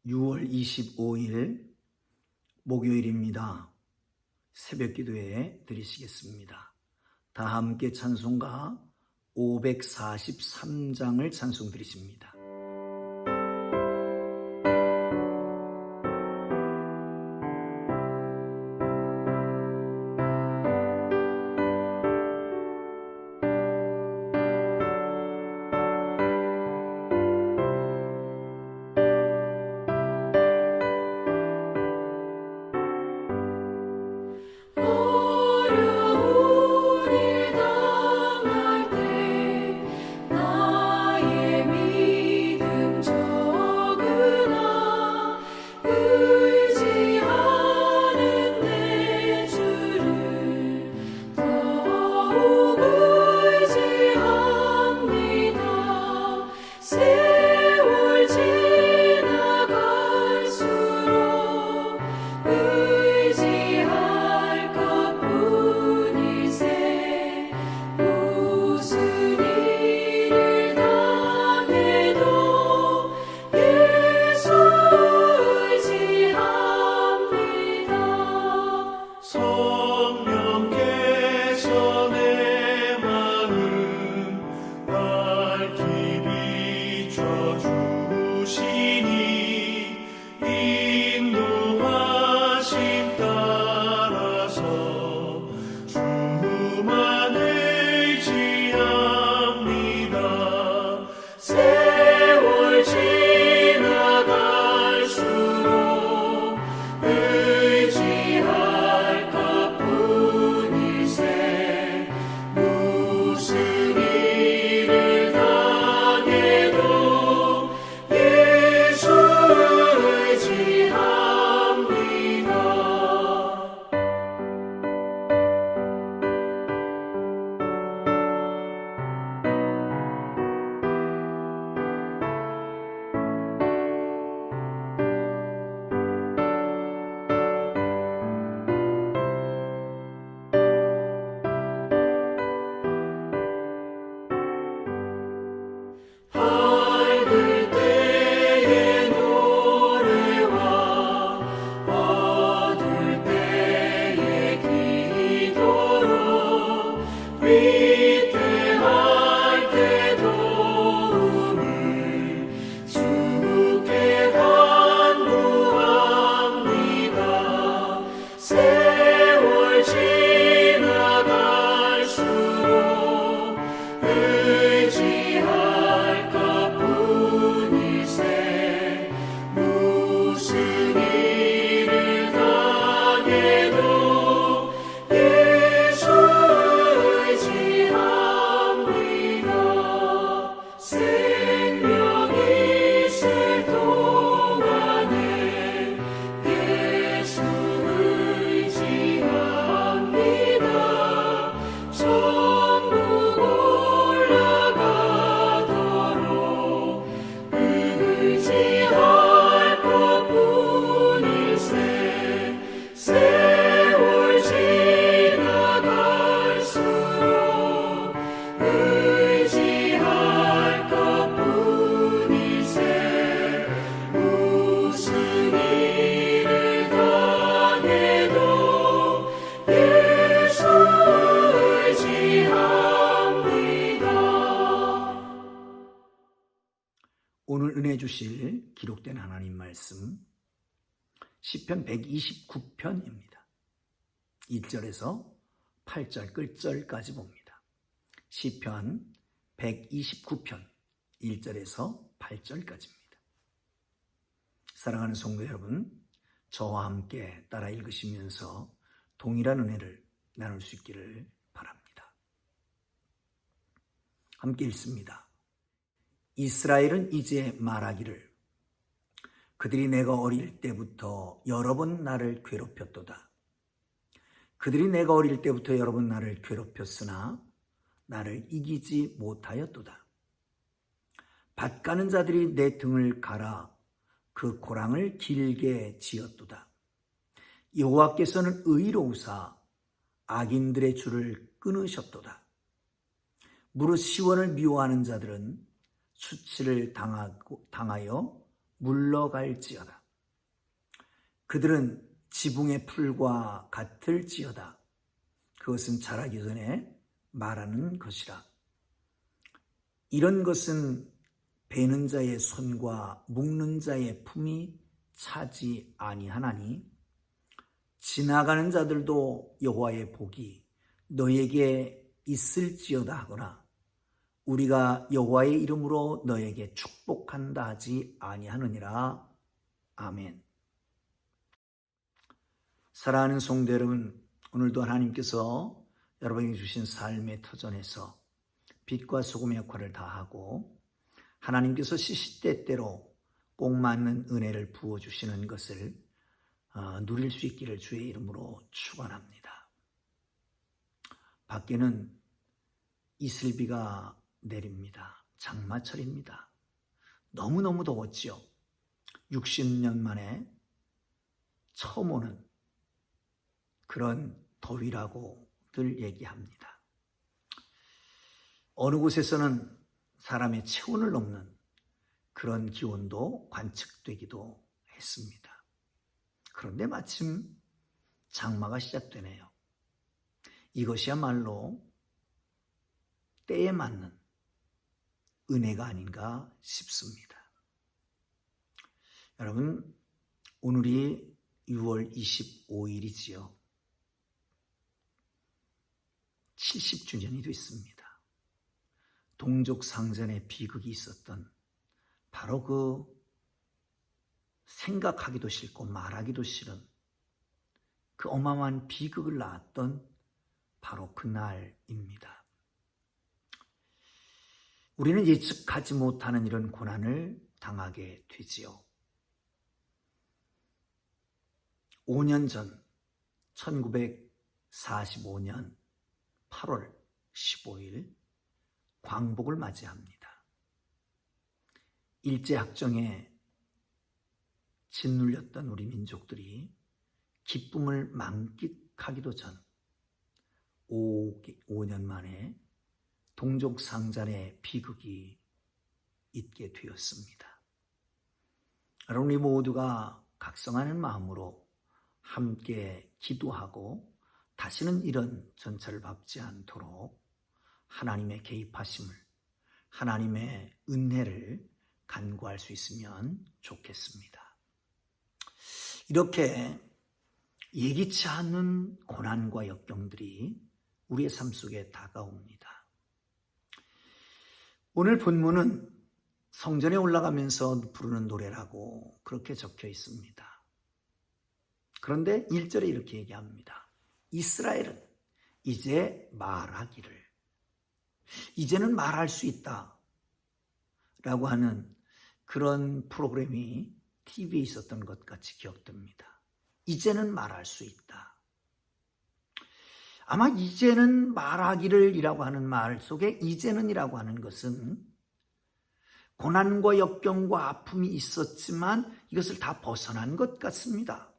6월 25일 목요일입니다. 새벽 기도에 드리시겠습니다. 다 함께 찬송가 543장을 찬송 드리십니다. 오늘 은혜 주실 기록된 하나님 말씀 시편 129편입니다. 1절에서 8절 끝절까지 봅니다. 시편 129편 1절에서 8절까지입니다. 사랑하는 성도 여러분, 저와 함께 따라 읽으시면서 동일한 은혜를 나눌 수 있기를 바랍니다. 함께 읽습니다. 이스라엘은 이제 말하기를 그들이 내가 어릴 때부터 여러 번 나를 괴롭혔도다. 그들이 내가 어릴 때부터 여러 번 나를 괴롭혔으나 나를 이기지 못하였도다. 밭 가는 자들이 내 등을 갈아 그 고랑을 길게 지었도다. 여호와께서는 의로우사 악인들의 줄을 끊으셨도다. 무릇 시원을 미워하는 자들은 수치를 당하여 물러갈지어다. 그들은 지붕의 풀과 같을지어다. 그것은 자라기 전에 말하는 것이라. 이런 것은 베는 자의 손과 묶는 자의 품이 차지 아니하나니 지나가는 자들도 여호와의 복이 너에게 있을지어다 하거나 우리가 여호와의 이름으로 너에게 축복한다 하지 아니하느니라. 아멘. 사랑하는 성도 여러분, 오늘도 하나님께서 여러분에게 주신 삶의 터전에서 빛과 소금의 역할을 다하고 하나님께서 시시때때로 꼭 맞는 은혜를 부어주시는 것을 누릴 수 있기를 주의 이름으로 축원합니다. 밖에는 이슬비가 내립니다. 장마철입니다. 너무너무 더웠지요. 60년 만에 처음 오는 그런 더위라고들 얘기합니다. 어느 곳에서는 사람의 체온을 넘는 그런 기온도 관측되기도 했습니다. 그런데 마침 장마가 시작되네요. 이것이야말로 때에 맞는 은혜가 아닌가 싶습니다. 여러분, 오늘이 6월 25일이지요. 70주년이 됐습니다. 동족상전의 비극이 있었던 바로 그 생각하기도 싫고 말하기도 싫은 그 어마어마한 비극을 낳았던 바로 그날입니다. 우리는 예측하지 못하는 이런 고난을 당하게 되지요. 5년 전 1945년 8월 15일 광복을 맞이합니다. 일제학정에 짓눌렸던 우리 민족들이 기쁨을 만끽하기도 전 5년 만에 동족상잔의 비극이 있게 되었습니다. 여러분, 우리 모두가 각성하는 마음으로 함께 기도하고 다시는 이런 전차를 밟지 않도록 하나님의 개입하심을, 하나님의 은혜를 간구할 수 있으면 좋겠습니다. 이렇게 예기치 않은 고난과 역경들이 우리의 삶 속에 다가옵니다. 오늘 본문은 성전에 올라가면서 부르는 노래라고 그렇게 적혀 있습니다. 그런데 1절에 이렇게 얘기합니다. 이스라엘은 이제 말하기를, 이제는 말할 수 있다 라고 하는 그런 프로그램이 TV에 있었던 것 같이 기억됩니다. 이제는 말할 수 있다. 아마 이제는 말하기를 이라고 하는 말 속에 이제는 이라고 하는 것은 고난과 역경과 아픔이 있었지만 이것을 다 벗어난 것 같습니다.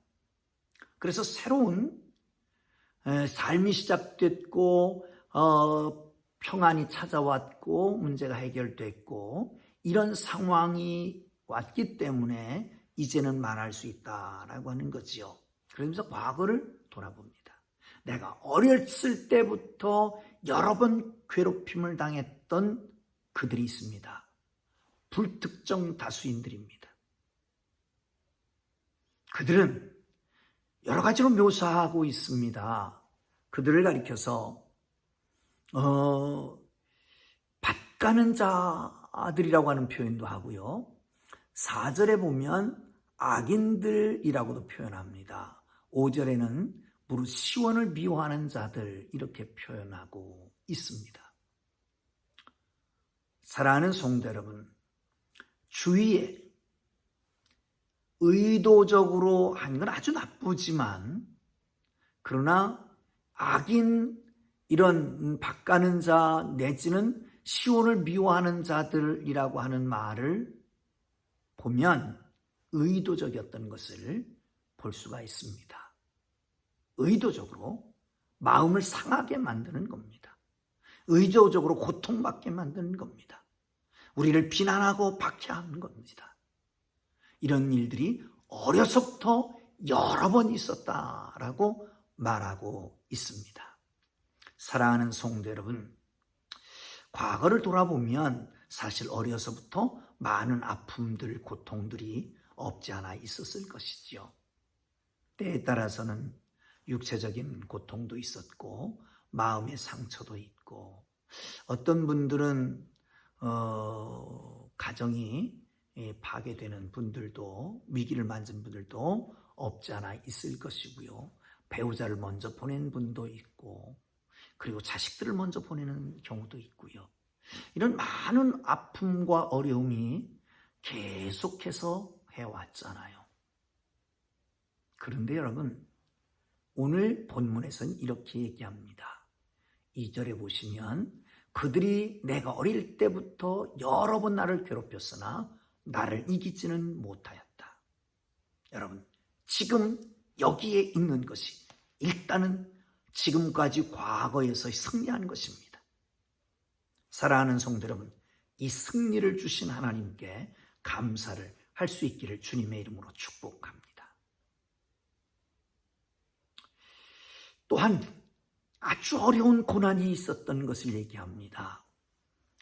그래서 새로운 삶이 시작됐고 평안이 찾아왔고 문제가 해결됐고 이런 상황이 왔기 때문에 이제는 말할 수 있다라고 하는 거지요. 그러면서 과거를 돌아봅니다. 내가 어렸을 때부터 여러 번 괴롭힘을 당했던 그들이 있습니다. 불특정 다수인들입니다. 그들은 여러 가지로 묘사하고 있습니다. 그들을 가리켜서 밭가는 자들이라고 하는 표현도 하고요. 4절에 보면 악인들이라고도 표현합니다. 5절에는 무릇 시원을 미워하는 자들 이렇게 표현하고 있습니다. 사랑하는 성도 여러분, 주위에 의도적으로 한 건 아주 나쁘지만 그러나 악인 이런 밭가는 자 내지는 시온을 미워하는 자들이라고 하는 말을 보면 의도적이었던 것을 볼 수가 있습니다. 의도적으로 마음을 상하게 만드는 겁니다. 의도적으로 고통받게 만드는 겁니다. 우리를 비난하고 박해하는 겁니다. 이런 일들이 어려서부터 여러 번 있었다라고 말하고 있습니다. 사랑하는 성도 여러분, 과거를 돌아보면 사실 어려서부터 많은 아픔들, 고통들이 없지 않아 있었을 것이지요. 때에 따라서는 육체적인 고통도 있었고 마음의 상처도 있고, 어떤 분들은 가정이 파괴되는 분들도, 위기를 맞은 분들도 없지 않아 있을 것이고요. 배우자를 먼저 보낸 분도 있고, 그리고 자식들을 먼저 보내는 경우도 있고요. 이런 많은 아픔과 어려움이 계속해서 해왔잖아요. 그런데 여러분, 오늘 본문에서는 이렇게 얘기합니다. 2절에 보시면 그들이 내가 어릴 때부터 여러 번 나를 괴롭혔으나 나를 이기지는 못하였다. 여러분, 지금 여기에 있는 것이 일단은 지금까지 과거에서 승리한 것입니다. 사랑하는 성도 여러분, 이 승리를 주신 하나님께 감사를 할 수 있기를 주님의 이름으로 축복합니다. 또한 아주 어려운 고난이 있었던 것을 얘기합니다.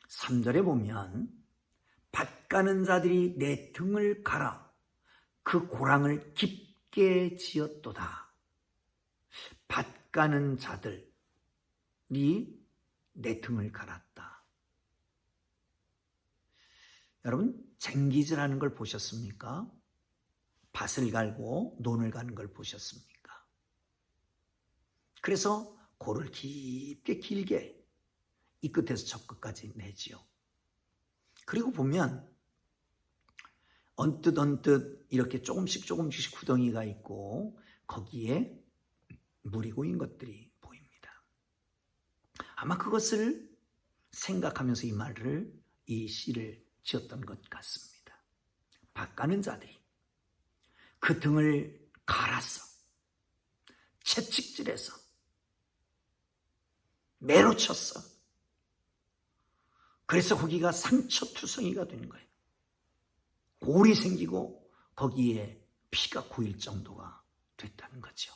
3절에 보면 밭 가는 자들이 내 등을 갈아 그 고랑을 깊게 지었도다. 밭 가는 자들이 내 등을 갈았다. 여러분, 쟁기질하는 걸 보셨습니까? 밭을 갈고 논을 가는 걸 보셨습니까? 그래서 고를 깊게 길게 이 끝에서 저 끝까지 내지요. 그리고 보면 언뜻 이렇게 조금씩 구덩이가 있고 거기에 물이 고인 것들이 보입니다. 아마 그것을 생각하면서 이 시를 지었던 것 같습니다. 밭 가는 자들이 그 등을 갈았어, 채찍질해서 매로 쳤어. 그래서 거기가 상처투성이가 된 거예요. 골이 생기고 거기에 피가 고일 정도가 됐다는 거죠.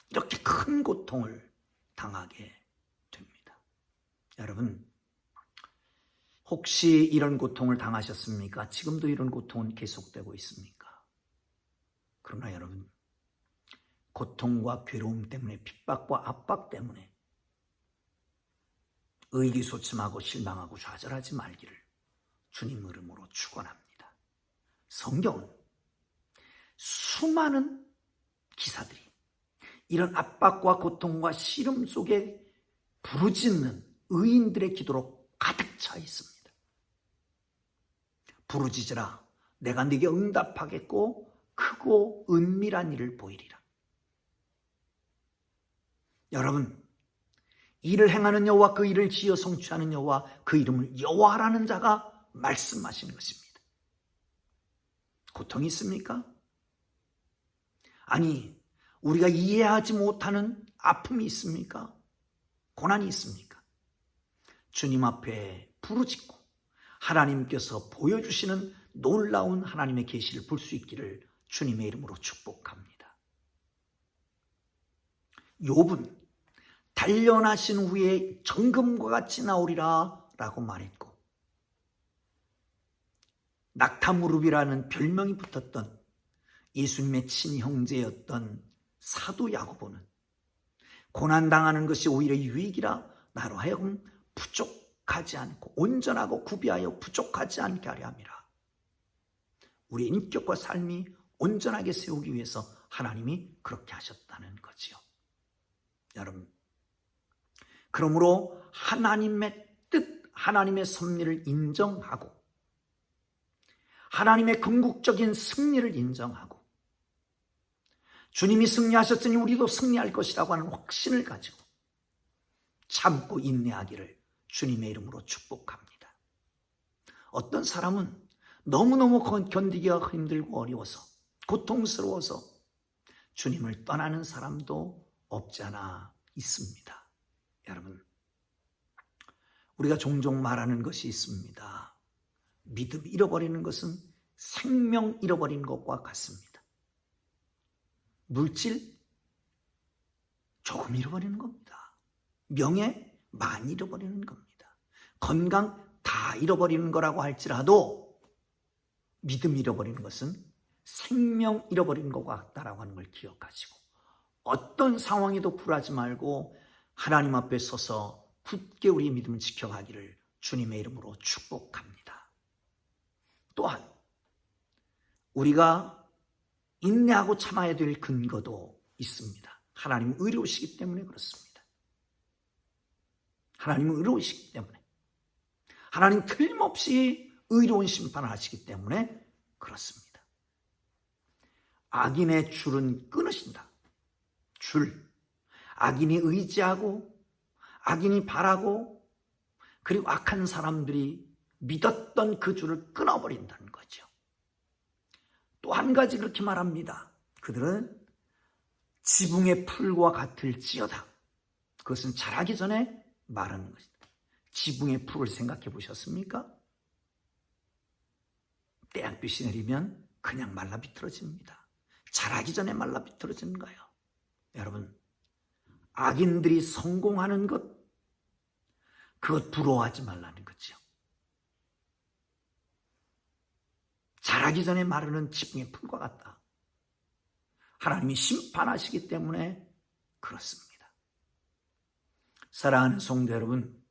이렇게 큰 고통을 당하게 됩니다. 여러분, 혹시 이런 고통을 당하셨습니까? 지금도 이런 고통은 계속되고 있습니까? 그러나 여러분, 고통과 괴로움 때문에, 핍박과 압박 때문에 의기소침하고 실망하고 좌절하지 말기를 주님 이름으로 축원합니다. 성경은 수많은 기사들이 이런 압박과 고통과 시름 속에 부르짖는 의인들의 기도로 가득 차 있습니다. 부르짖으라, 내가 네게 응답하겠고 크고 은밀한 일을 보이리라. 여러분, 일을 행하는 여호와, 그 일을 지어 성취하는 여호와, 그 이름을 여호와라는 자가 말씀하시는 것입니다. 고통이 있습니까? 아니, 우리가 이해하지 못하는 아픔이 있습니까? 고난이 있습니까? 주님 앞에 부르짖고 하나님께서 보여주시는 놀라운 하나님의 계시를 볼 수 있기를 주님의 이름으로 축복합니다. 욥은 단련하신 후에 정금과 같이 나오리라 라고 말했고, 낙타무릎이라는 별명이 붙었던 예수님의 친형제였던 사도 야고보는 고난당하는 것이 오히려 유익이라 나로 하여금 부족하지 않고 온전하고 구비하여 부족하지 않게 하려 함이라. 우리의 인격과 삶이 온전하게 세우기 위해서 하나님이 그렇게 하셨다는 거지요. 여러분, 그러므로 하나님의 뜻, 하나님의 섭리를 인정하고 하나님의 궁극적인 승리를 인정하고 주님이 승리하셨으니 우리도 승리할 것이라고 하는 확신을 가지고 참고 인내하기를 주님의 이름으로 축복합니다. 어떤 사람은 너무너무 견디기가 힘들고 어려워서 고통스러워서 주님을 떠나는 사람도 없지 않아 있습니다. 여러분, 우리가 종종 말하는 것이 있습니다. 믿음 잃어버리는 것은 생명 잃어버린 것과 같습니다. 물질 조금 잃어버리는 겁니다. 명예 많이 잃어버리는 겁니다. 건강 다 잃어버리는 거라고 할지라도 믿음 잃어버리는 것은 생명 잃어버린 것과 같다라고 하는 걸 기억하시고 어떤 상황에도 굴하지 말고 하나님 앞에 서서 굳게 우리의 믿음을 지켜가기를 주님의 이름으로 축복합니다. 또한 우리가 인내하고 참아야 될 근거도 있습니다. 하나님은 의로우시기 때문에 그렇습니다. 하나님은 의로우시기 때문에, 하나님 틀림없이 의로운 심판을 하시기 때문에 그렇습니다. 악인의 줄은 끊으신다. 줄. 악인이 의지하고 악인이 바라고 그리고 악한 사람들이 믿었던 그 줄을 끊어버린다는 거죠. 또 한 가지 그렇게 말합니다. 그들은 지붕의 풀과 같을지어다. 그것은 자라기 전에 말하는 것입니다. 지붕의 풀을 생각해 보셨습니까? 떼약볕이 내리면 그냥 말라 비틀어집니다. 자라기 전에 말라 비틀어지는 거예요. 여러분, 악인들이 성공하는 것, 그것 부러워하지 말라는 거죠. 자라기 전에 마르는 지붕의 풀과 같다. 하나님이 심판하시기 때문에 그렇습니다. 사랑하는 성도 여러분,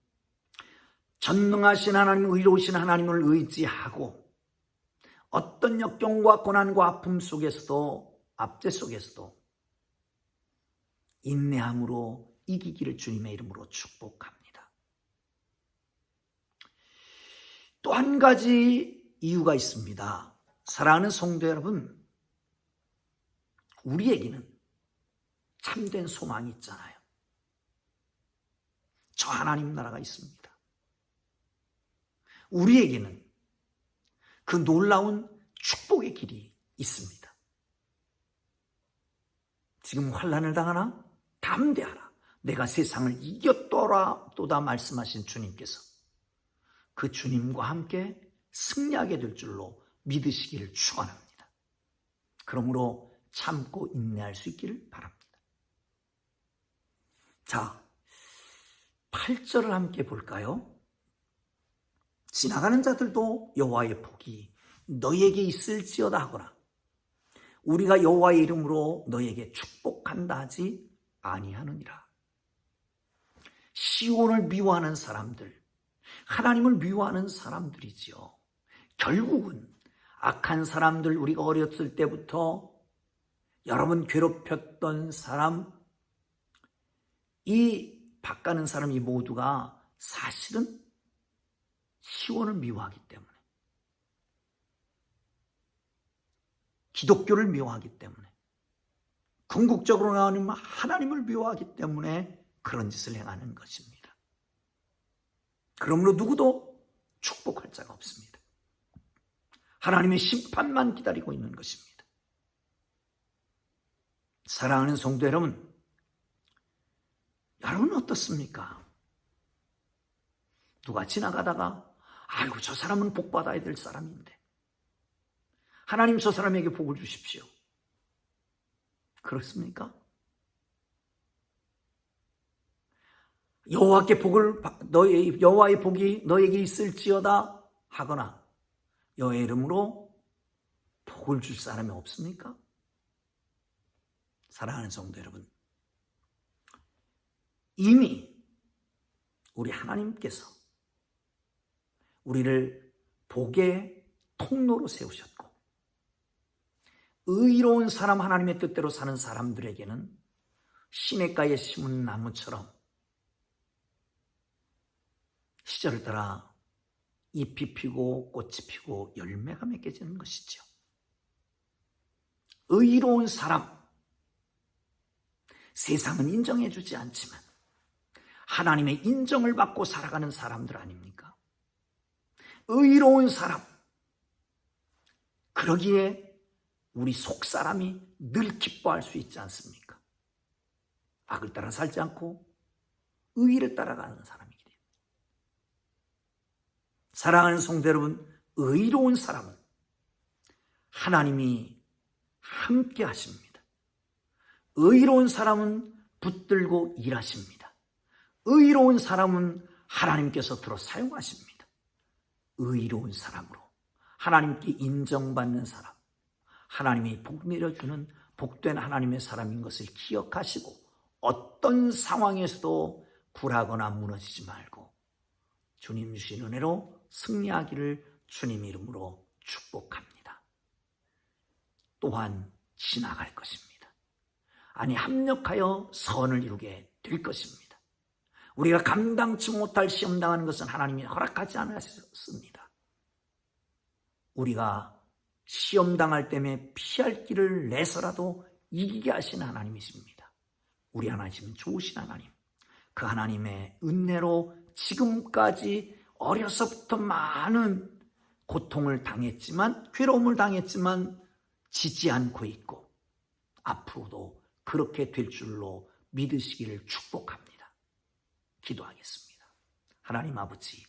전능하신 하나님, 의로우신 하나님을 의지하고 어떤 역경과 고난과 아픔 속에서도, 압제 속에서도 인내함으로 이기기를 주님의 이름으로 축복합니다. 또 한 가지 이유가 있습니다. 사랑하는 성도 여러분, 우리에게는 참된 소망이 있잖아요. 저 하나님 나라가 있습니다. 우리에게는 그 놀라운 축복의 길이 있습니다. 지금 환난을 당하나? 담대하라. 내가 세상을 이겼더라도다 말씀하신 주님께서 그 주님과 함께 승리하게 될 줄로 믿으시기를 축원합니다. 그러므로 참고 인내할 수 있기를 바랍니다. 자, 8절을 함께 볼까요? 지나가는 자들도 여호와의 복이 너희에게 있을지어다 하거나 우리가 여호와의 이름으로 너희에게 축복한다 하지 아니하느니라. 시온을 미워하는 사람들, 하나님을 미워하는 사람들이지요. 결국은 악한 사람들, 우리가 어렸을 때부터 여러분 괴롭혔던 사람, 이 바가는 사람이 모두가 사실은 시온을 미워하기 때문에, 기독교를 미워하기 때문에, 궁극적으로 나오는 하나님을 미워하기 때문에 그런 짓을 행하는 것입니다. 그러므로 누구도 축복할 자가 없습니다. 하나님의 심판만 기다리고 있는 것입니다. 사랑하는 성도 여러분, 여러분은 어떻습니까? 누가 지나가다가 아이고 저 사람은 복 받아야 될 사람인데 하나님 저 사람에게 복을 주십시오. 그렇습니까? 여호와의 복이 너에게 있을지어다 하거나 여호와의 이름으로 복을 줄 사람이 없습니까? 사랑하는 성도 여러분, 이미 우리 하나님께서 우리를 복의 통로로 세우셨고 의로운 사람, 하나님의 뜻대로 사는 사람들에게는 시냇가에 심은 나무처럼 시절을 따라 잎이 피고 꽃이 피고 열매가 맺겨지는 것이죠. 의로운 사람, 세상은 인정해주지 않지만 하나님의 인정을 받고 살아가는 사람들 아닙니까? 의로운 사람, 그러기에 우리 속사람이 늘 기뻐할 수 있지 않습니까? 악을 따라 살지 않고 의를 따라가는 사람이기 때문에. 사랑하는 성도 여러분, 의로운 사람은 하나님이 함께 하십니다. 의로운 사람은 붙들고 일하십니다. 의로운 사람은 하나님께서 들어 사용하십니다. 의로운 사람으로 하나님께 인정받는 사람, 하나님이 복 내려주는 복된 하나님의 사람인 것을 기억하시고 어떤 상황에서도 굴하거나 무너지지 말고 주님 주신 은혜로 승리하기를 주님 이름으로 축복합니다. 또한 지나갈 것입니다. 아니 합력하여 선을 이루게 될 것입니다. 우리가 감당치 못할 시험 당하는 것은 하나님이 허락하지 않으셨습니다. 우리가 시험 당할 때에 피할 길을 내서라도 이기게 하시는 하나님이십니다. 우리 하나님은 좋으신 하나님. 그 하나님의 은혜로 지금까지 어려서부터 많은 고통을 당했지만, 괴로움을 당했지만 지지 않고 있고 앞으로도 그렇게 될 줄로 믿으시기를 축복합니다. 기도하겠습니다. 하나님 아버지,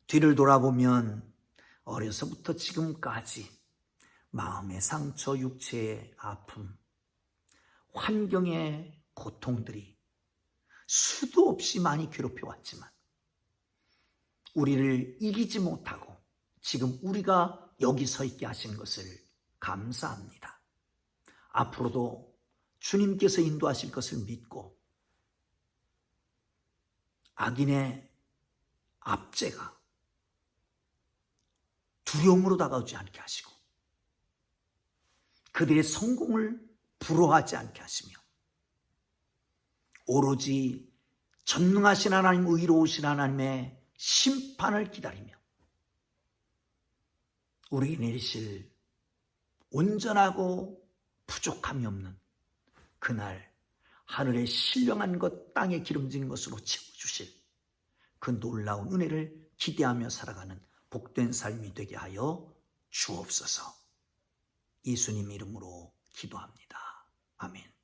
뒤를 돌아보면 어려서부터 지금까지 마음의 상처, 육체의 아픔, 환경의 고통들이 수도 없이 많이 괴롭혀왔지만 우리를 이기지 못하고 지금 우리가 여기 서 있게 하신 것을 감사합니다. 앞으로도 주님께서 인도하실 것을 믿고 악인의 압제가 두려움으로 다가오지 않게 하시고 그들의 성공을 부러워하지 않게 하시며 오로지 전능하신 하나님, 의로우신 하나님의 심판을 기다리며 우리에게 내리실 온전하고 부족함이 없는 그날 하늘의 신령한 것, 땅에 기름진 것으로 채워주실 그 놀라운 은혜를 기대하며 살아가는 복된 삶이 되게 하여 주옵소서. 예수님 이름으로 기도합니다. 아멘.